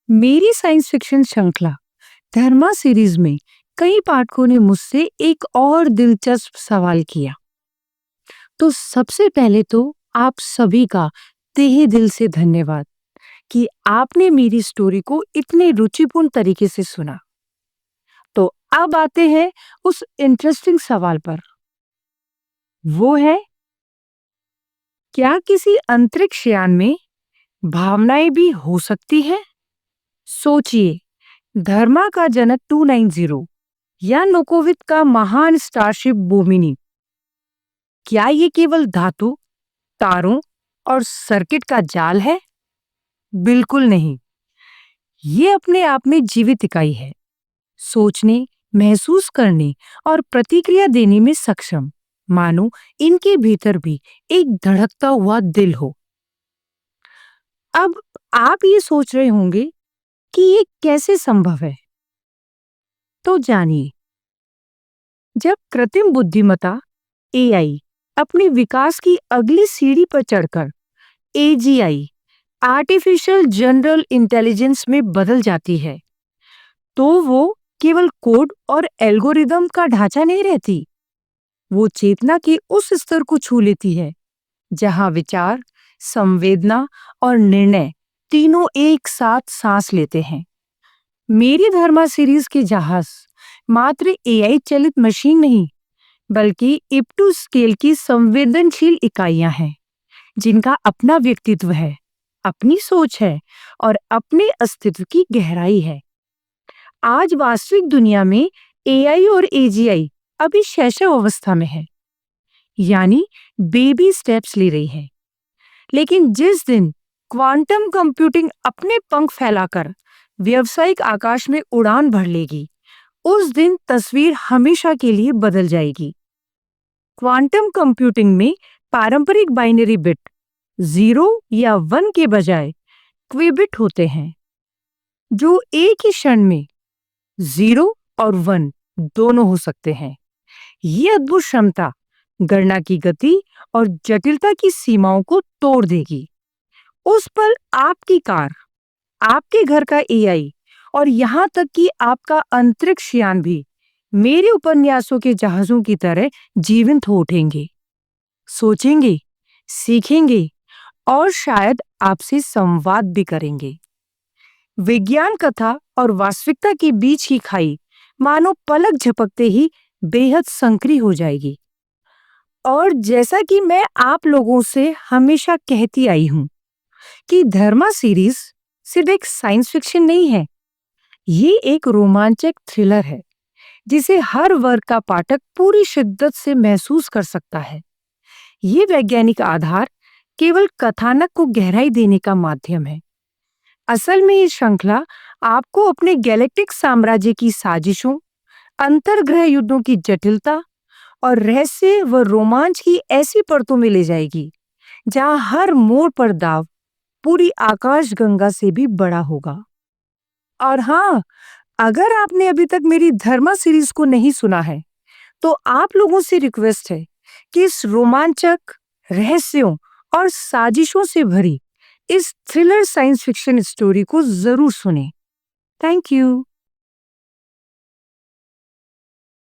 मेरी science fiction श्रृंखला धर्मा series में कई पाठकों ने मुझसे एक और दिलचस्प सवाल किया। तो सबसे पहले तो आप सभी का तहे दिल से धन्यवाद कि आपने मेरी स्टोरी को इतने रुचिपूर्ण तरीके से सुना। तो अब आते हैं उस इंटरेस्टिंग सवाल पर। वो है, क्या किसी अंतरिक्ष यान में भावनाएं भी हो सकती हैं? सोचिए, धर्मा का जनक 290 या नोकोवित का महान स्टारशिप बोमिनी, क्या ये केवल धातु, तारों और सर्किट का जाल है? बिल्कुल नहीं। ये अपने आप में जीवित इकाई है, सोचने, महसूस करने और प्रतिक्रिया देने में सक्षम, मानो इनके भीतर भी एक धड़कता हुआ दिल हो। अब आप ये सोच रहे होंगे कि ये कैसे संभव है? तो जानिए, जब कृत्रिम बुद्धिमत्ता एआई अपने विकास की अगली सीढ़ी पर चढ़कर एजीआई आर्टिफिशियल जनरल इंटेलिजेंस में बदल जाती है, तो वो केवल कोड और एल्गोरिदम का ढांचा नहीं रहती। वो चेतना के उस स्तर को छू लेती है जहां विचार, संवेदना और निर्णय तीनों एक साथ सांस लेते हैं। मेरी धर्मा सीरीज के जहाज मात्र एआई चलित मशीन नहीं, बल्कि इप्टू स्केल की संवेदनशील इकाइयां हैं, जिनका अपना व्यक्तित्व है, अपनी सोच है और अपने अस्तित्व की गहराई है। आज वास्तविक दुनिया में एआई और एजीआई अभी शैशव अवस्था में है, यानी बेबी स्टेप्स ले रही है। लेकिन जिस दिन क्वांटम कंप्यूटिंग अपने पंख फैलाकर व्यावसायिक आकाश में उड़ान भर लेगी, उस दिन तस्वीर हमेशा के लिए बदल जाएगी। क्वांटम कंप्यूटिंग में पारंपरिक बाइनरी बिट 0 या 1 के बजाय क्विबिट होते हैं, जो एक ही क्षण में 0 और 1 दोनों हो सकते हैं। ये अद्भुत क्षमता गणना की गति और जटिलता की सीमाओं को तोड़ देगी। उस पर आपकी कार, आपके घर का एआई और यहाँ तक कि आपका अंतरिक्ष यान भी मेरे उपन्यासों के जहाजों की तरह जीवंत हो उठेंगे, सोचेंगे, सीखेंगे और शायद आपसे संवाद भी करेंगे। विज्ञान कथा और वास्तविकता के बीच की खाई मानो पलक झपकते ही बेहद संकरी हो जाएगी। और जैसा कि मैं आप लोगों से हमेशा कहती आई हूं कि धर्मा सीरीज सिर्फ एक साइंस फिक्शन नहीं है, ये एक रोमांचक थ्रिलर है जिसे हर वर्ग का पाठक पूरी शिद्दत से महसूस कर सकता है। ये वैज्ञानिक आधार केवल कथानक को गहराई देने का माध्यम है। असल में ये श्रृंखला आपको अपने गैलेक्टिक साम्राज्य की साजिशों, अंतर्ग्रह युद्धों की जटिलता और रहस्य व रोमांच की ऐसी परतों में ले जाएगी जहां हर मोड़ पर दाव पूरी आकाशगंगा से भी बड़ा होगा। और हाँ, अगर आपने अभी तक मेरी धर्मा सीरीज को नहीं सुना है, तो आप लोगों से रिक्वेस्ट है कि इस रोमांचक, रहस्यों और साजिशों से भरी इस थ्रिलर साइंस फिक्शन स्टोरी को जरूर सुनें। Thank you.